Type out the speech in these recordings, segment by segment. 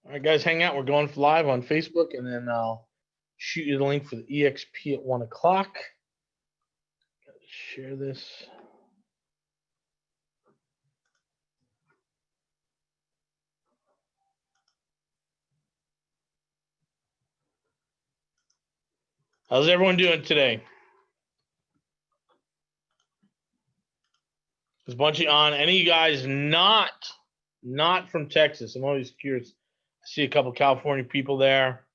All right, guys, hang out. We're going live on Facebook, and then I'll shoot you the link for the EXP at 1 o'clock. Share this. How's everyone doing today? Is Bunchy on? Any of you guys not from Texas? I'm always curious. I see a couple California people there.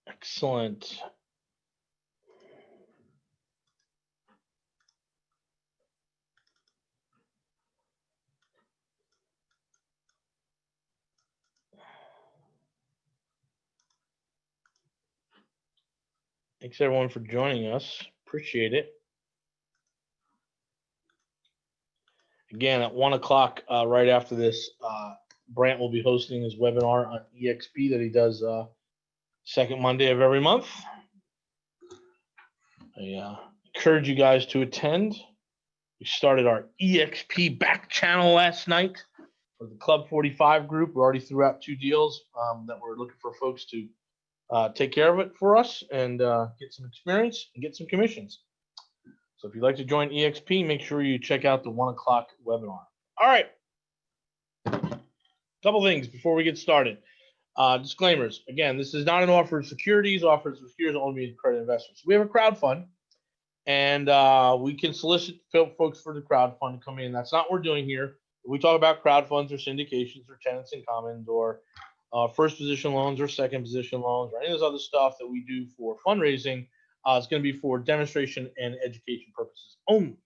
Excellent. Thanks everyone for joining us. Appreciate it. Again, at 1 o'clock, right after this, Brant will be hosting his webinar on EXP that he does second Monday of every month. I encourage you guys to attend. We started our EXP back channel last night for the Club 45 group. We already threw out 2 deals that we're looking for folks to take care of it for us and get some experience and get some commissions. So if you'd like to join EXP, make sure you check out the 1 o'clock webinar. All right. Couple things before we get started. Disclaimers. Again, this is not an offer of securities. Offers of securities only be credit investors. We have a crowd fund, and we can solicit folks for the crowd fund to come in. That's not what we're doing here. We talk about crowd funds or syndications or tenants in commons or first position loans or second position loans or any of this other stuff that we do for fundraising. It's going to be for demonstration and education purposes only.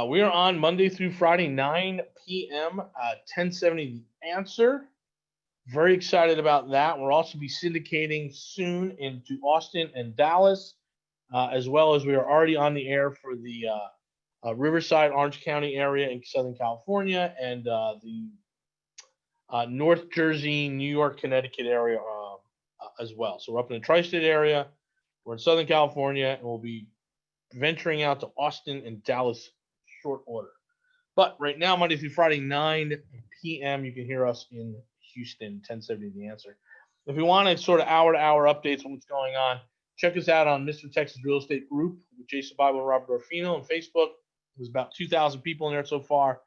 We are on Monday through Friday, 9 p.m., 1070 The Answer. Very excited about that. We'll also be syndicating soon into Austin and Dallas, as well as we are already on the air for the Riverside, Orange County area in Southern California and the North Jersey, New York, Connecticut area as well. So we're up in the tri-state area. We're in Southern California, and we'll be venturing out to Austin and Dallas short order. But right now, Monday through Friday, 9 p.m., you can hear us in Houston, 1070 The Answer. If you want sort of hour-to-hour updates on what's going on, check us out on Mr. Texas Real Estate Group with Jason Bible and Robert Orfino on Facebook. There's about 2,000 people in there so far.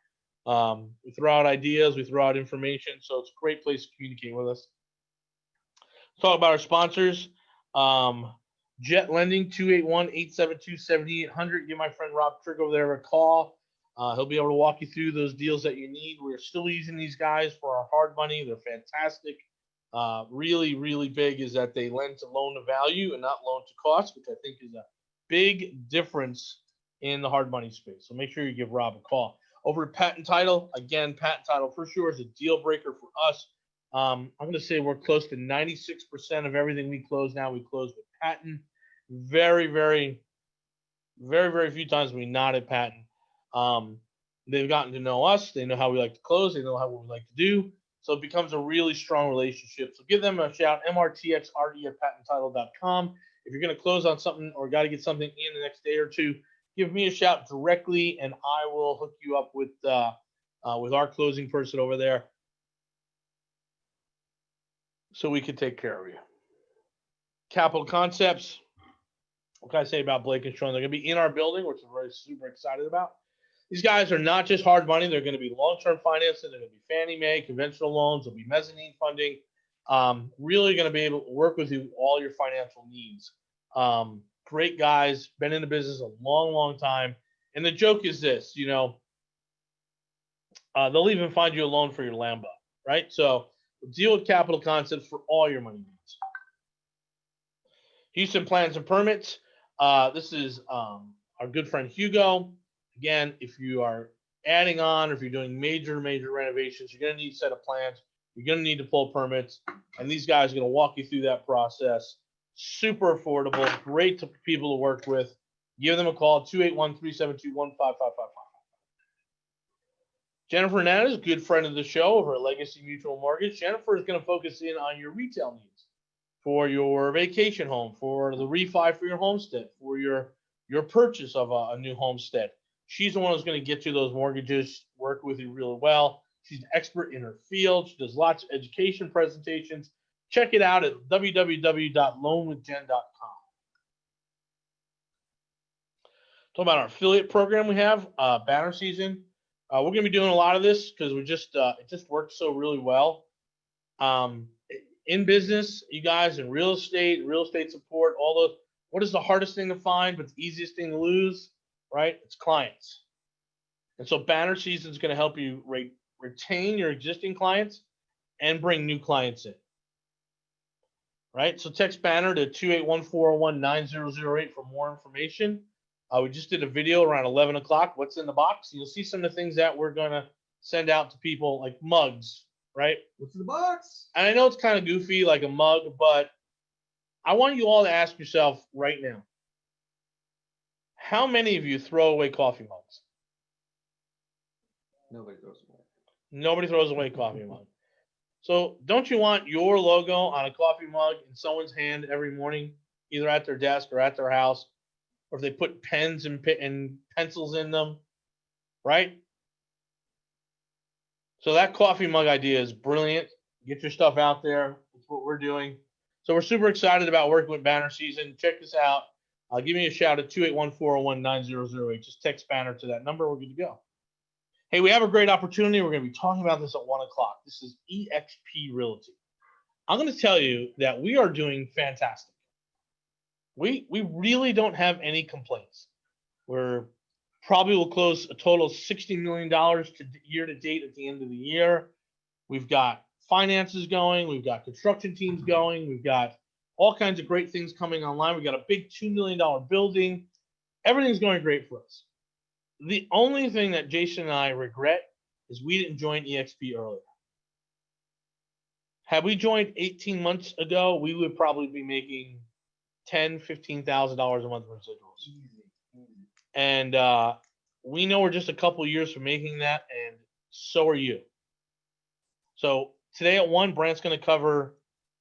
We throw out ideas. We throw out information. So it's a great place to communicate with us. Let's talk about our sponsors. Jet Lending, 281-872-7800. Give my friend Rob Trick over there a call. He'll be able to walk you through those deals that you need. We're still using these guys for our hard money. They're fantastic. Really, really big is that they lend to loan to value and not loan to cost, which I think is a big difference in the hard money space. So make sure you give Rob a call. Over at Patent Title, again, Patent Title for sure is a deal breaker for us. I'm going to say we're close to 96% of everything we close now. We close with Patent. Very, very, very, very few times we not at Patent. They've gotten to know us. They know how we like to close. They know what we like to do. So it becomes a really strong relationship. So give them a shout, mrtxrd@patenttitle.com. If you're going to close on something or got to get something in the next day or two, give me a shout directly, and I will hook you up with our closing person over there so we can take care of you. Capital Concepts. What can I say about Blake and Sean? They're going to be in our building, which we're super excited about. These guys are not just hard money. They're going to be long-term financing. They're going to be Fannie Mae, conventional loans. There'll be mezzanine funding. Really going to be able to work with you all your financial needs. Great guys, been in the business a long, long time. And the joke is this, they'll even find you a loan for your Lambo, right? So deal with Capital Concepts for all your money needs. Houston Plans and Permits. This is our good friend Hugo. Again, if you are adding on or if you're doing major renovations, you're going to need a set of plans. You're going to need to pull permits. And these guys are going to walk you through that process. Super affordable. Great people to work with. Give them a call, 281-372-15555. Jennifer Hernandez, good friend of the show over at Legacy Mutual Mortgage. Jennifer is going to focus in on your retail needs for your vacation home, for the refi for your homestead, for your purchase of a new homestead. She's the one who's going to get you those mortgages, work with you really well. She's an expert in her field. She does lots of education presentations. Check it out at www.loanwithjen.com. Talk about our affiliate program we have, banner season. We're going to be doing a lot of this because it just works so really well. In business, you guys, in real estate support, all those. What is the hardest thing to find, but the easiest thing to lose, right? It's clients. And so banner season is going to help you retain your existing clients and bring new clients in. Right? So text banner to 281-401-9008 for more information. We just did a video around 11 o'clock. What's in the box? You'll see some of the things that we're going to send out to people, like mugs, right? What's in the box? And I know it's kind of goofy, like a mug, but I want you all to ask yourself right now, how many of you throw away coffee mugs? Nobody throws away. Nobody throws away coffee mug. So don't you want your logo on a coffee mug in someone's hand every morning, either at their desk or at their house, or if they put pens and pencils in them, right? So that coffee mug idea is brilliant. Get your stuff out there. That's what we're doing. So we're super excited about working with banner season. Check this out. Give me a shout at 281-401-9008. Just text banner to that number. We're good to go. Hey, we have a great opportunity. We're going to be talking about this at 1 o'clock. This is eXp Realty. I'm going to tell you that we are doing fantastic. We really don't have any complaints. We're probably will close a total of $60 million year to date at the end of the year. We've got finances going. We've got construction teams going. We've got all kinds of great things coming online. We've got a big $2 million building. Everything's going great for us. The only thing that Jason and I regret is we didn't join eXp earlier. Had we joined 18 months ago, we would probably be making $10,000, $15,000 a month in residuals. And we know we're just a couple years from making that, and so are you. So today at 1, Brant's going to cover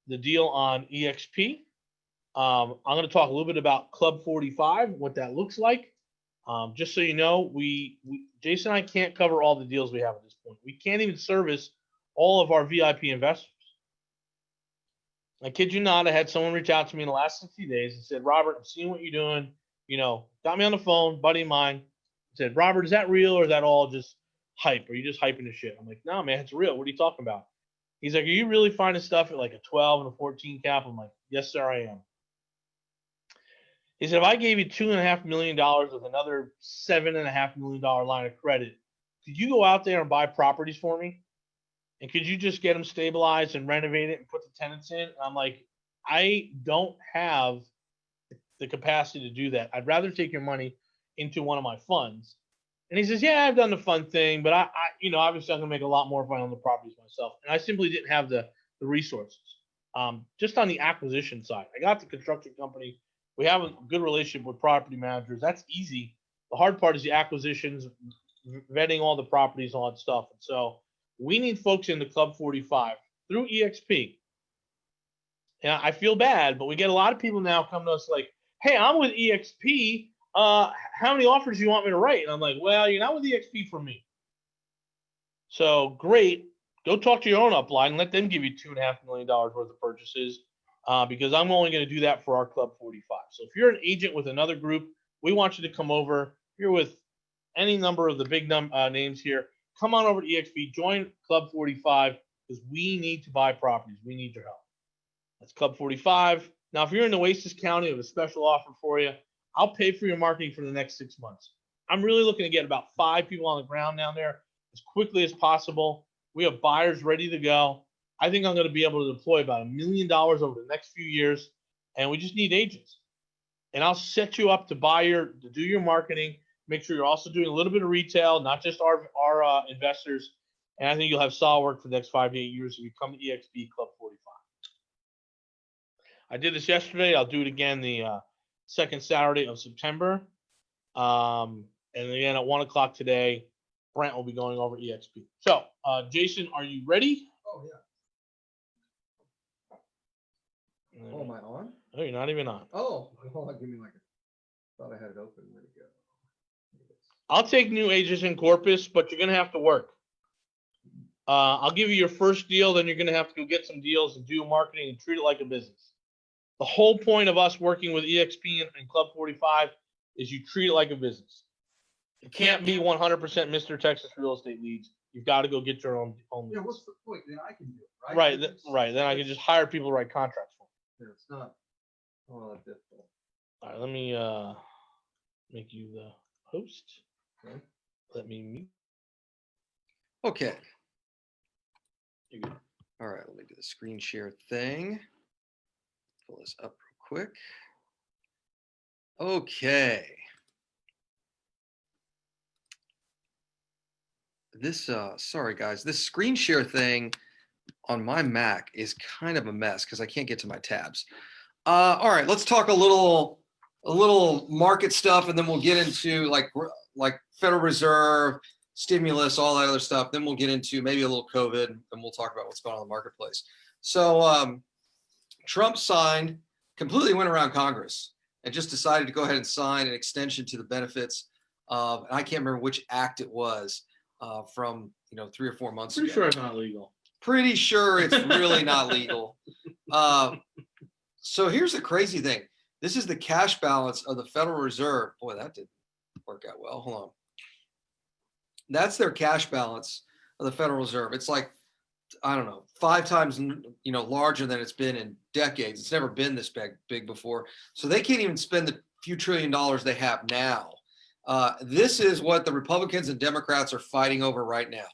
the deal on eXp. I'm going to talk a little bit about Club 45, what that looks like. Just so you know, Jason and I can't cover all the deals we have at this point. We can't even service all of our VIP investors. I kid you not, I had someone reach out to me in the last 60 days and said, Robert, I'm seeing what you're doing. You know, got me on the phone, buddy of mine. Said, Robert, is that real or is that all just hype? Are you just hyping the shit? I'm like, no, man, it's real. What are you talking about? He's like, are you really finding stuff at like a 12 and a 14 cap? I'm like, yes, sir, I am. He said, if I gave you $2.5 million with another $7.5 million line of credit, could you go out there and buy properties for me? And could you just get them stabilized and renovate it and put the tenants in? And I'm like, I don't have the capacity to do that. I'd rather take your money into one of my funds. And he says, yeah, I've done the fund thing, but I obviously I'm gonna make a lot more fun on the properties myself. And I simply didn't have the resources. Just on the acquisition side, I got the construction company. We have a good relationship with property managers. That's easy. The hard part is the acquisitions, vetting all the properties, all that stuff. And so we need folks in the Club 45 through eXp. And I feel bad, but we get a lot of people now come to us like, hey, I'm with eXp. How many offers do you want me to write? And I'm like, well, you're not with eXp for me. So great. Go talk to your own upline and let them give you $2.5 million worth of purchases because I'm only going to do that for our Club 45. So if you're an agent with another group, we want you to come over. If you're with any number of the big names here, come on over to eXp, join Club 45 because we need to buy properties. We need your help. That's Club 45. Now, if you're in Oasis County, I have a special offer for you. I'll pay for your marketing for the next 6 months. I'm really looking to get about 5 people on the ground down there as quickly as possible. We have buyers ready to go. I think I'm going to be able to deploy about $1 million over the next few years, and we just need agents. And I'll set you up to do your marketing. Make sure you're also doing a little bit of retail, not just our investors. And I think you'll have solid work for the next 5 to 8 years if you come to eXp Club 45. I did this yesterday. I'll do it again the second Saturday of September. And again at 1 o'clock today. Brent will be going over EXP. So, Jason, are you ready? Oh, yeah. Oh, am I on? No, you're not even on. Oh, hold on. Give me like thought I had it open. Where'd it go? I'll take new agents in Corpus, but you're going to have to work. I'll give you your first deal, then you're going to have to go get some deals and do marketing and treat it like a business. The whole point of us working with EXP and Club 45 is you treat it like a business. It can't be 100% Mr. Texas real estate leads. You've got to go get your own leads. Yeah, what's the point? Then I can do it, right? Right, right. Then I can just hire people to write contracts for me. Yeah, it's not all that difficult. All right, let me make you the host. Okay. Let me mute. Okay. You're good. All right, let me do the screen share thing. Pull this up real quick. Okay. This, sorry guys, this screen share thing on my Mac is kind of a mess because I can't get to my tabs. All right, let's talk a little market stuff, and then we'll get into like Federal Reserve, stimulus, all that other stuff. Then we'll get into maybe a little COVID, and we'll talk about what's going on in the marketplace. So Trump signed, completely went around Congress, and just decided to go ahead and sign an extension to the benefits of, and I can't remember which act it was, from 3 or 4 months ago. Pretty sure it's not legal. Pretty sure it's really not legal. So here's the crazy thing. This is the cash balance of the Federal Reserve. Boy, that didn't work out well. Hold on. That's their cash balance of the Federal Reserve. It's like, I don't know, 5 times larger than it's been in decades. It's never been this big before. So they can't even spend the few $1 trillion they have now. This is what the Republicans and Democrats are fighting over right now.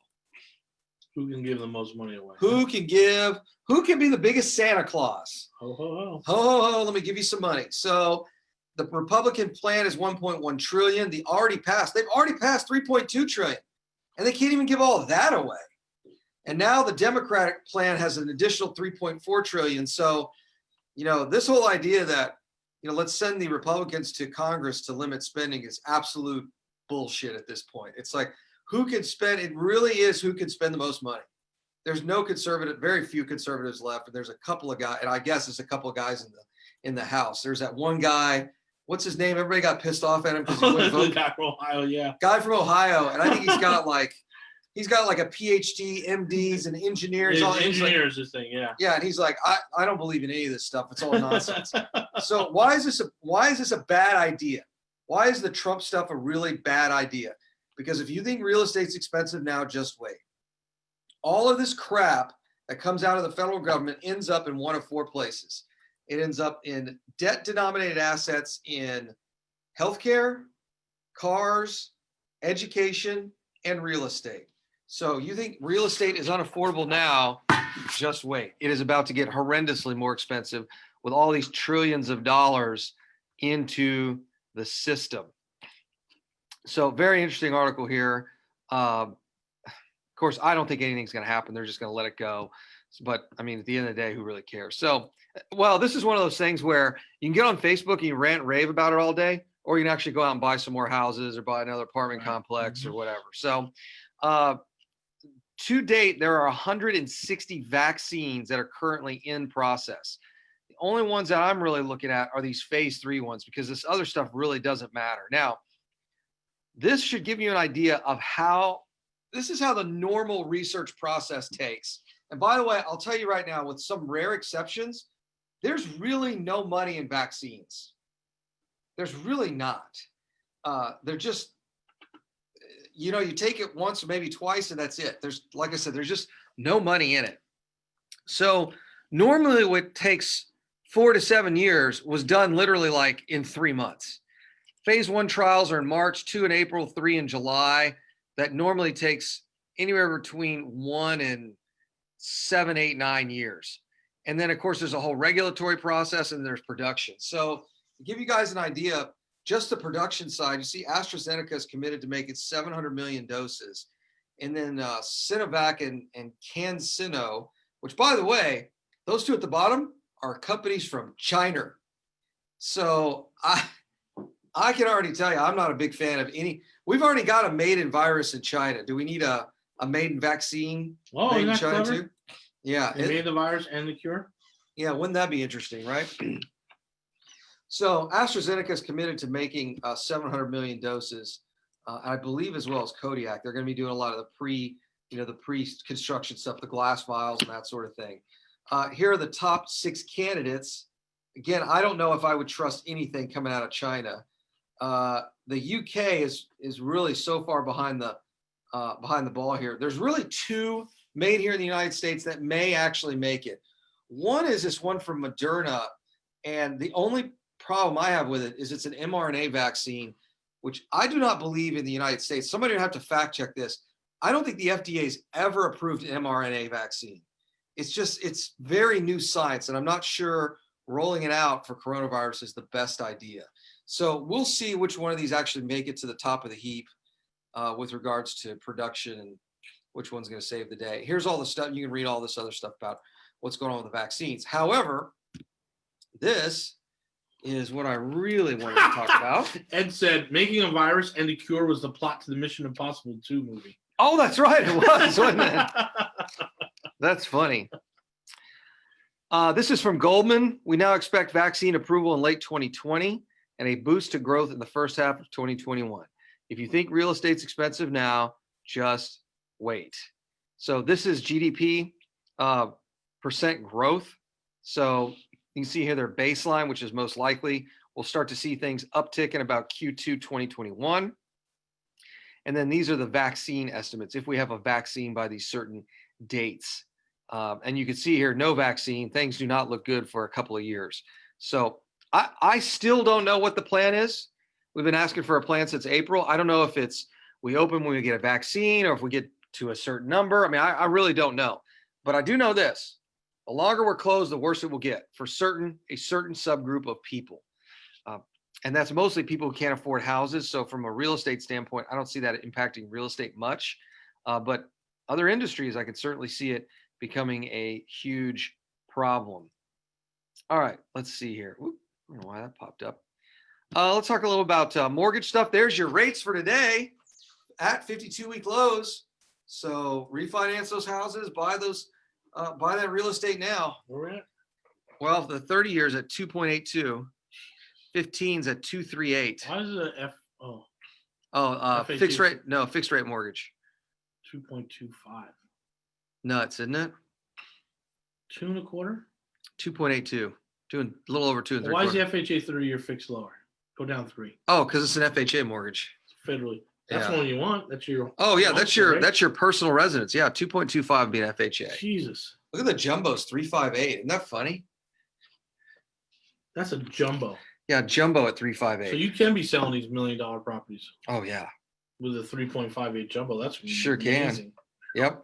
Who can give the most money away? Who can be the biggest Santa Claus? Ho, ho, ho. Ho, ho, ho, let me give you some money. So the Republican plan is 1.1 trillion. They've already passed 3.2 trillion. And they can't even give all of that away. And now the Democratic plan has an additional 3.4 trillion. So, this whole idea that, let's send the Republicans to Congress to limit spending is absolute bullshit at this point. It's like, who can spend, it really is who can spend the most money. There's no very few conservatives left. And there's a couple of guys, and I guess there's a couple of guys in the House. There's that one guy, what's his name? Everybody got pissed off at him because he wouldn't vote. Guy from Ohio, yeah. Guy from Ohio. And I think he's got like a PhD, MDs, and engineers. Engineers, this thing, yeah. Yeah, and he's like, I don't believe in any of this stuff. It's all nonsense. So why is this a bad idea? Why is the Trump stuff a really bad idea? Because if you think real estate's expensive now, just wait. All of this crap that comes out of the federal government ends up in one of 4 places. It ends up in debt-denominated assets in healthcare, cars, education, and real estate. So you think real estate is unaffordable now, just wait. It is about to get horrendously more expensive with all these trillions of dollars into the system. So very interesting article here. Of course, I don't think anything's going to happen. They're just going to let it go. But I mean, at the end of the day, who really cares? So, well, this is one of those things where you can get on Facebook and you rant and rave about it all day, or you can actually go out and buy some more houses or buy another apartment complex or whatever. So to date, there are 160 vaccines that are currently in process. The only ones that I'm really looking at are these phase 3 ones, because this other stuff really doesn't matter. Now, this should give you an idea of this is how the normal research process takes. And by the way, I'll tell you right now, with some rare exceptions, there's really no money in vaccines. There's really not. They're just, you take it once or maybe twice and that's it. Like I said, there's just no money in it. So normally what takes 4 to 7 years was done literally like in 3 months. Phase 1 trials are in March, 2 in April, 3 in July. That normally takes anywhere between 1 and 7, 8, 9 years. And then of course there's a whole regulatory process and there's production. So to give you guys an idea, just the production side, you see AstraZeneca is committed to make it 700 million doses. And then Sinovac and CanSino, which by the way, those 2 at the bottom are companies from China. So I can already tell you, I'm not a big fan of any. We've already got a maiden virus in China. Do we need a maiden vaccine Oh, made in isn't that China clever? too? Yeah. They made the virus and the cure. Yeah, wouldn't that be interesting, right? So AstraZeneca is committed to making 700 million doses, I believe, as well as Kodiak. They're going to be doing a lot of the pre-construction stuff, the glass vials and that sort of thing. Here are the top 6 candidates. Again, I don't know if I would trust anything coming out of China. The UK is really so far behind the ball here. There's really 2 made here in the United States that may actually make it. One is this one from Moderna, and the only problem I have with it is it's an mRNA vaccine, which I do not believe in the United States. Somebody would have to fact check this. I don't think the FDA has ever approved an mRNA vaccine. It's very new science, and I'm not sure rolling it out for coronavirus is the best idea. So we'll see which one of these actually make it to the top of the heap with regards to production and which one's going to save the day. Here's all the stuff. You can read all this other stuff about what's going on with the vaccines. However, this is what I really wanted to talk about. Ed said making a virus and a cure was the plot to the Mission Impossible 2 movie. Oh, that's right. It was, wasn't it? That's funny. This is from Goldman. We now expect vaccine approval in late 2020 and a boost to growth in the first half of 2021. If you think real estate's expensive now, just wait. So this is GDP percent growth. So you can see here their baseline, which is most likely. We'll start to see things uptick in about Q2 2021. And then these are the vaccine estimates, if we have a vaccine by these certain dates. And you can see here, no vaccine, things do not look good for a couple of years. So I still don't know what the plan is. We've been asking for a plan since April. I don't know if it's we open when we get a vaccine or if we get to a certain number. I mean, I really don't know. But I do know this. The longer we're closed, the worse it will get for a certain subgroup of people. And that's mostly people who can't afford houses. So from a real estate standpoint, I don't see that impacting real estate much. But other industries, I could certainly see it becoming a huge problem. All right, let's see here. Oop, I don't know why that popped up. Let's talk a little about mortgage stuff. There's your rates for today at 52-week lows. So refinance those houses, buy that real estate now. Where we at? Well, the 30 years at 2.82, 15's at 2.38. Why is it a Fixed rate mortgage. 2.25? Nuts, isn't it? 2.25? 2.82, a little over 2 and 3/4. Why is the FHA 30-year fixed lower? Go down 3. Oh, because it's an FHA mortgage. Federally. That's Yeah. one you want. That's your. Oh yeah, that's your right? personal residence. Yeah, 2.25 would be an FHA. Jesus. Look at the jumbos, 358. Isn't that funny? That's a jumbo. Yeah, jumbo at 358. So you can be selling these $1 million properties Oh yeah, with a 3.58 jumbo. That's Sure amazing. yep.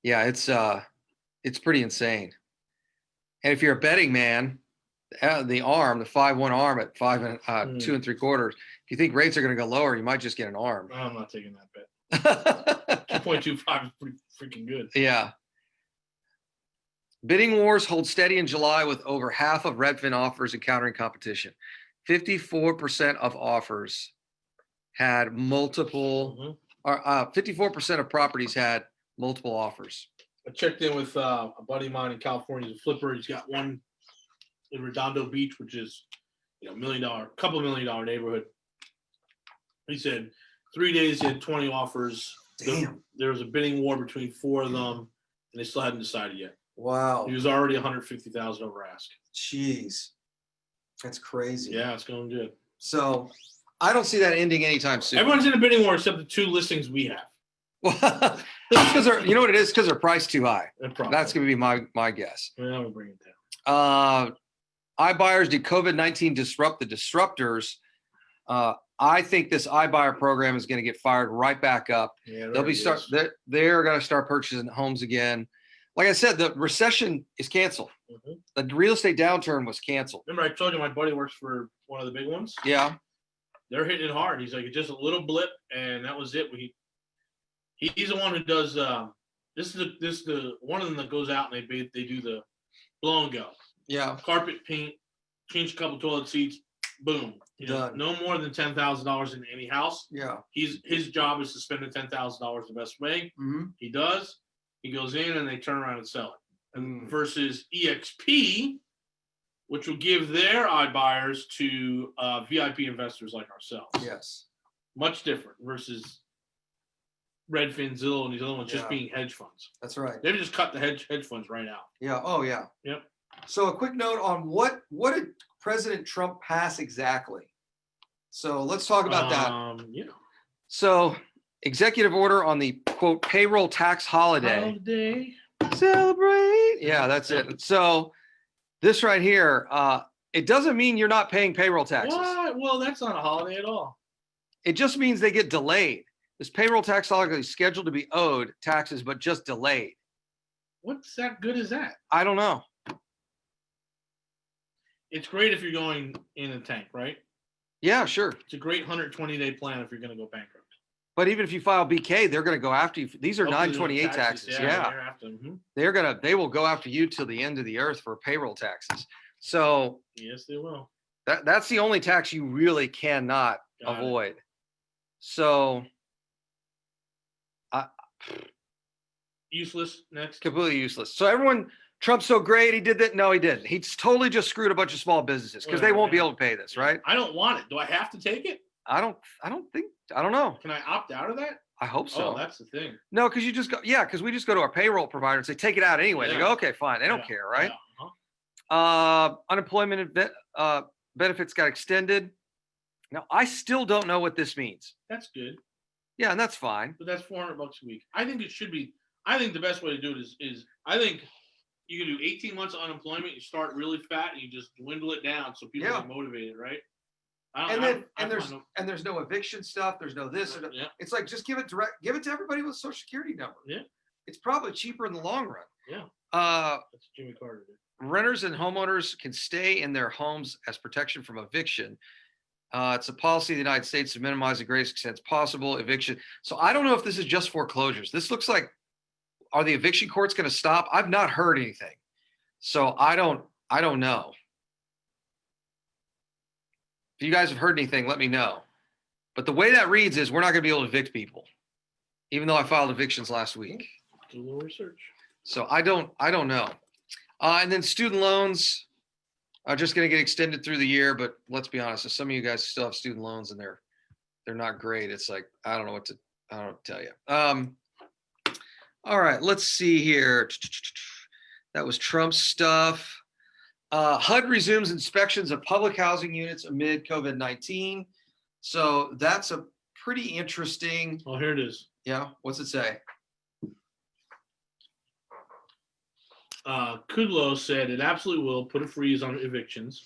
Yeah, it's pretty insane. And if you're a betting man, the 5-1 arm at 2 3/4. If you think rates are going to go lower, you might just get an arm. I'm not taking that bet. 2.25 is pretty freaking good. Yeah. Bidding wars hold steady in July with over half of Redfin offers encountering competition. 54% of offers had multiple, or 54% of properties had multiple offers. I checked in with a buddy of mine in California. He's a flipper. He's got one in Redondo Beach, which is $1 million, couple $1 million neighborhood. He said 3 days he had 20 offers. Damn. There was a bidding war between 4 of them, and they still hadn't decided yet. Wow. He was already 150,000 over ask. Jeez. That's crazy. Yeah, it's going good. So I don't see that ending anytime soon. Everyone's in a bidding war except the 2 listings we have. Well, because you know what it is? Because they're priced too high. That's going to be my guess. Yeah, we'll bring it down. iBuyers, did COVID-19 disrupt the disruptors? I think this iBuyer program is going to get fired right back up. Yeah, they're going to start purchasing homes again. Like I said, the recession is canceled. The real estate downturn was canceled. Remember, I told you my buddy works for one of the big ones. Yeah. They're hitting it hard. He's like, just a little blip, and that was it. He's the one who does. This is the one of them that goes out and they do the blow and go. Yeah. Carpet paint, change a couple toilet seats, boom. Done. No more than $10,000 in any house. Yeah. His job is to spend the $10,000 the best way. Mm-hmm. He does. He goes in and they turn around and sell it. Mm. Versus EXP, which will give their iBuyers to VIP investors like ourselves. Yes. Much different versus Redfin, Zillow, and these other ones just Yeah. being hedge funds. That's right. They've just cut the hedge funds right out. Yeah. Oh, yeah. Yep. So a quick note on what did President Trump pass exactly? So let's talk about that. Yeah. So executive order on the quote payroll tax holiday. Celebrate. Yeah, that's it. So this right here, it doesn't mean you're not paying payroll taxes. What? Well, that's not a holiday at all. It just means they get delayed. This payroll tax holiday is scheduled to be owed taxes, but just delayed. What's that good as that? I don't know. It's great if you're going in a tank, right? Yeah, sure. It's a great 120-day plan if you're going to go bankrupt. But even if you file BK, they're going to go after you. These are Hopefully they're 928 taxes. Yeah. Yeah. They're after them. They will go after you till the end of the earth for payroll taxes. So Yes, they will. that's the only tax you really cannot Got it. avoid. So Useless. Next. completely useless. So everyone, Trump's so great. He did that. No, he didn't. He's totally just screwed a bunch of small businesses because they Whatever, won't be yeah. able to pay this, right? I don't want it. Do I have to take it? I don't know. Can I opt out of that? I hope so. Oh, that's the thing. No, because you just go, because we just go to our payroll provider and say, take it out anyway. They Yeah. go, okay, fine. They don't Yeah, care, right? yeah, uh-huh. Unemployment benefits got extended. Now, I still don't know what this means. That's good, Yeah, and that's fine. but that's $400 a week. I think it should be. I think the best way to do it is I think you can do 18 months of unemployment. You start really fat and you just dwindle it down so people Yeah. get motivated, right? There's no eviction stuff. There's no this. Yeah. It's like just give it to everybody with a social security number. Yeah. It's probably cheaper in the long run. Yeah. Uh, That's Jimmy Carter did. Renters and homeowners can stay in their homes as protection from eviction. It's a policy of the United States to minimize the greatest extent possible eviction. So I don't know if this is just foreclosures. This looks like, are the eviction courts going to stop? I've not heard anything. So I don't know. If you guys have heard anything, let me know. But the way that reads is we're not going to be able to evict people, even though I filed evictions last week. Do a little research. So I don't know. And then student loans are just going to get extended through the year. But let's be honest, if some of you guys still have student loans and they're not great, it's like I don't know what to tell you. All right, let's see here. That was Trump's stuff. HUD resumes inspections of public housing units amid COVID-19. So that's a pretty interesting. Oh, here it is. Yeah, what's it say? Kudlow said it absolutely will put a freeze on evictions.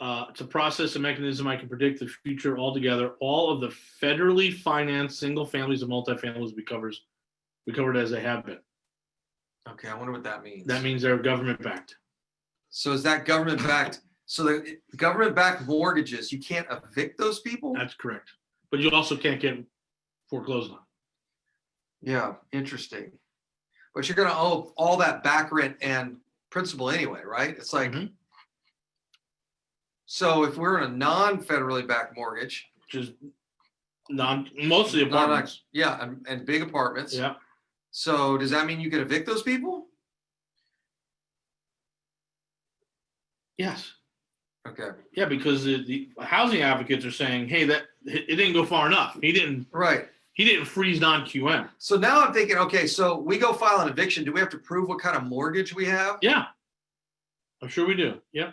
It's a process, a mechanism I can predict the future altogether. All of the federally financed single families and multifamilies will be covered as they have been. Okay, I wonder what that means. That means they're government backed. So is that government backed? So the government backed mortgages, you can't evict those people? That's correct. But you also can't get foreclosed on. Yeah, interesting. But you're going to owe all that back rent and principal anyway, right? It's like, Mhm. So if we're in a non-federally backed mortgage, Which is mostly apartments. yeah, and big apartments. Yeah. So does that mean you can evict those people? Yes. Okay. Yeah, because the housing advocates are saying, hey, that it didn't go far enough. He didn't Right. freeze non-QM. So now I'm thinking, okay, so we go file an eviction. Do we have to prove what kind of mortgage we have? Yeah. I'm sure we do. Yeah.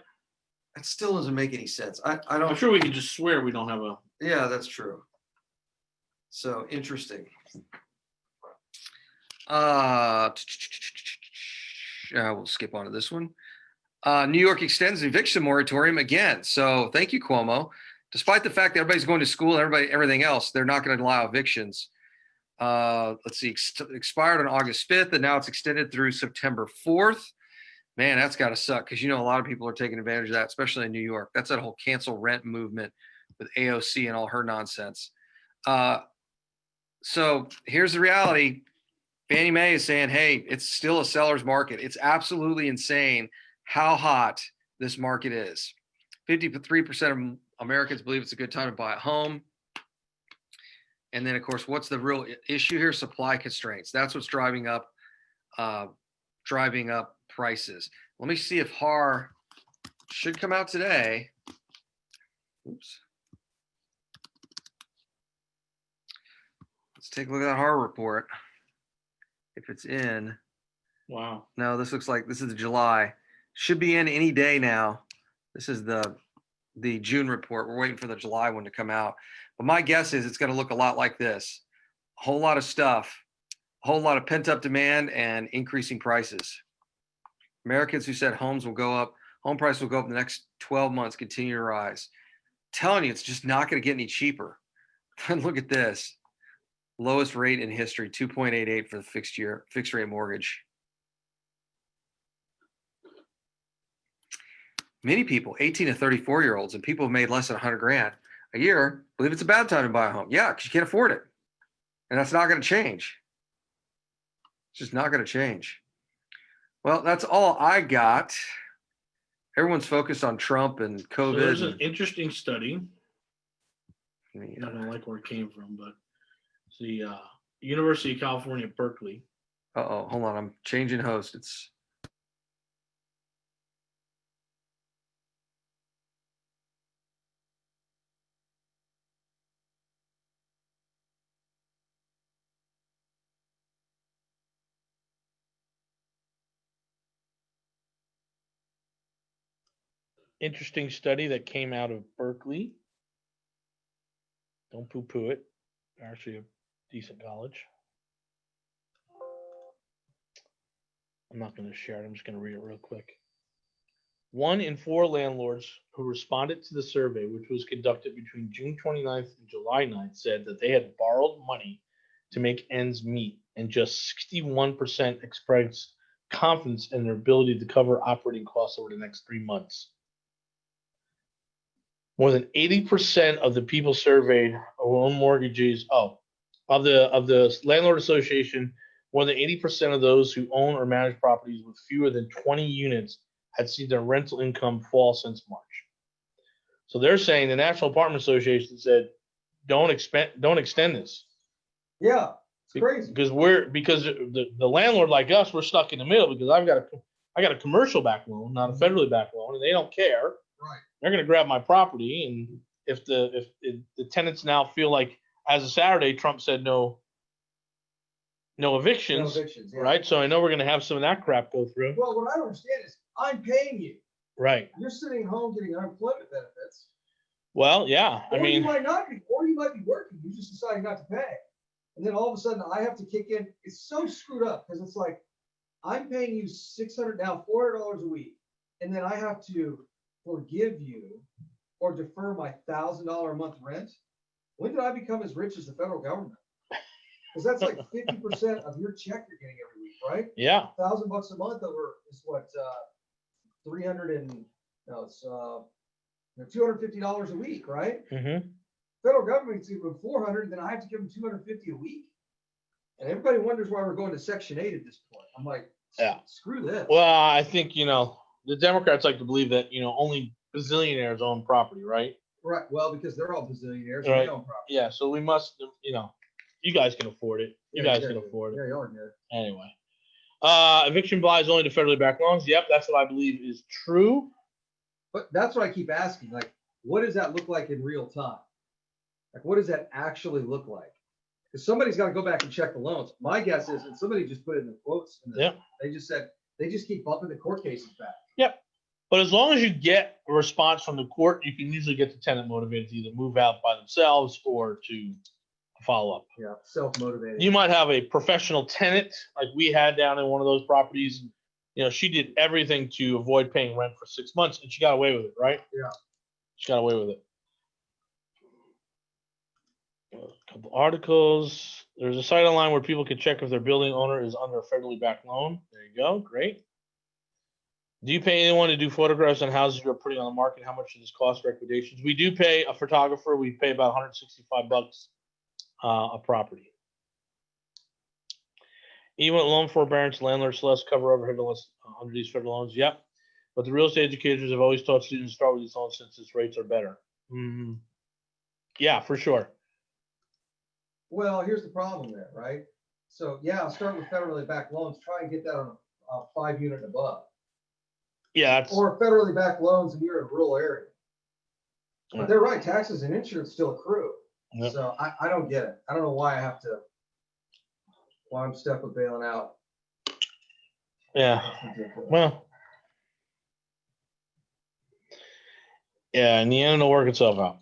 That still doesn't make any sense. I I'm don't. sure we can just swear we don't have a. Yeah, that's true. So interesting. We'll skip on to this one. New York extends the eviction moratorium again. So thank you, Cuomo. Despite the fact that everybody's going to school and everything else, they're not going to allow evictions. Let's see, expired on August 5th, and now it's extended through September 4th. Man, that's got to suck because, a lot of people are taking advantage of that, especially in New York. That's that whole cancel rent movement with AOC and all her nonsense. So here's the reality. Fannie Mae is saying, hey, it's still a seller's market. It's absolutely insane how hot this market is. 53% of Americans believe it's a good time to buy a home. And then, of course, what's the real issue here? Supply constraints. That's what's driving up prices. Let me see if HAR should come out today. Oops. Let's take a look at that HAR report. If it's in. Wow. No, this looks like this is the July. Should be in any day now. This is the June report. We're waiting for the July one to come out. But my guess is it's going to look a lot like this. A whole lot of stuff, a whole lot of pent-up demand and increasing prices. Americans who said homes will go up, home price will go up in the next 12 months, continue to rise. I'm telling you, it's just not going to get any cheaper. Look at this. Lowest rate in history, 2.88 for the fixed rate mortgage. Many people, 18 to 34-year-olds, and people who made less than 100 grand a year, believe it's a bad time to buy a home. Yeah, because you can't afford it. And that's not going to change. It's just not going to change. Well, that's all I got. Everyone's focused on Trump and COVID. So there's an interesting study. Yeah. I don't like where it came from, but it's the University of California, Berkeley. Uh-oh, hold on. I'm changing host. It's Interesting study that came out of Berkeley. Don't poo-poo it. Actually, a decent college. I'm not going to share it. I'm just going to read it real quick. 1 in 4 landlords who responded to the survey, which was conducted between June 29th and July 9th, said that they had borrowed money to make ends meet, and just 61% expressed confidence in their ability to cover operating costs over the next 3 months. More than 80% of the people surveyed own mortgages. Of the landlord association, more than 80% of those who own or manage properties with fewer than 20 units had seen their rental income fall since March. So they're saying the National Apartment Association said, don't extend this. Yeah, it's crazy. Because the landlord like us, we're stuck in the middle because I got a commercial back loan, not a federally backed loan, and they don't care. Right. They're going to grab my property, and if the tenants now feel like, as of Saturday, Trump said no evictions, Yeah. right? So I know we're going to have some of that crap go through. Well, what I don't understand is I'm paying you. Right. You're sitting home getting unemployment benefits. Well, yeah. You might not be, or you might be working. You just decided not to pay. And then all of a sudden I have to kick in. It's so screwed up because it's like I'm paying you $400 a week, and then I have to forgive you or defer my $1,000 a month rent. When did I become as rich as the federal government? Because that's like 50% of your check you're getting every week, right? Yeah. $1,000 a month over is what $250 a week, right? Mm-hmm. Federal government's giving $400, then I have to give them $250 a week. And everybody wonders why we're going to Section 8 at this point. I'm like, Yeah. Screw this. Well, I think the Democrats like to believe that only bazillionaires own property, right? Right. Well, because they're all bazillionaires, Right. they own property. Yeah. So we must, you guys can afford it. You guys can afford it. Yeah, you are good. Anyway, eviction applies only to federally backed loans. Yep, that's what I believe is true. But that's what I keep asking. Like, what does that look like in real time? Like, what does that actually look like? Because somebody's got to go back and check the loans. My guess is, and somebody just put it in the quotes. They just said they just keep bumping the court cases back. Yep. But as long as you get a response from the court, you can usually get the tenant motivated to either move out by themselves or to follow up. Yeah, self-motivated. You might have a professional tenant like we had down in one of those properties. She did everything to avoid paying rent for 6 months, and she got away with it, right? Yeah. She got away with it. A couple articles. There's a site online where people can check if their building owner is under a federally backed loan. There you go. Great. Do you pay anyone to do photographs on houses you're putting on the market? How much does this cost? Recommendations. We do pay a photographer. We pay about $165 a property. Even with loan forbearance, landlords less cover overhead unless under these federal loans. Yep. but the real estate educators have always taught students to start with these loans since its rates are better. Mm-hmm. Yeah, for sure. Well, here's the problem there, right? So yeah, I'll start with federally backed loans, try and get that on a 5 unit and above. Yeah, that's, Or federally backed loans and you're in a rural area. Yeah. But they're right, taxes and insurance still accrue. Yep. So I don't get it. I don't know why I'm stuck with bailing out. yeah. That's ridiculous. Well, yeah, in the end, it'll work itself out.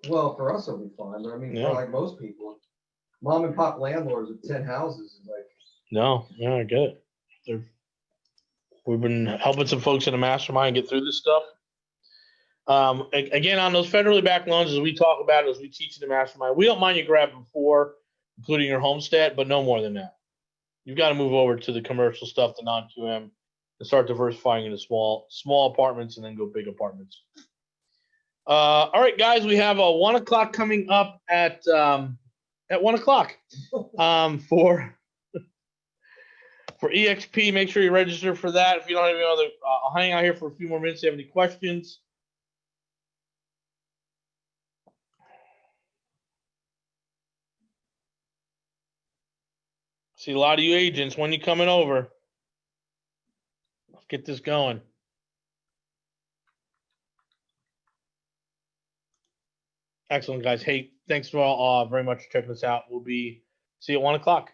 Well, for us, it'll be fine, but I mean, Yeah. for like most people, mom and pop landlords with 10 houses is like, No, yeah, I get it. We've been helping some folks in the mastermind get through this stuff. Again, on those federally backed loans, as we talk about, as we teach in the mastermind, we don't mind you grabbing 4, including your homestead, but no more than that. You've got to move over to the commercial stuff, the non-QM, and start diversifying into small apartments, and then go big apartments. All right, guys, we have a 1 o'clock coming up at 1 o'clock for EXP. Make sure you register for that. If you don't have any other, I'll hang out here for a few more minutes. If you have any questions. See a lot of you agents. When you coming over? Let's get this going. Excellent, guys. Hey, thanks for all very much for checking us out. We'll see you at 1 o'clock.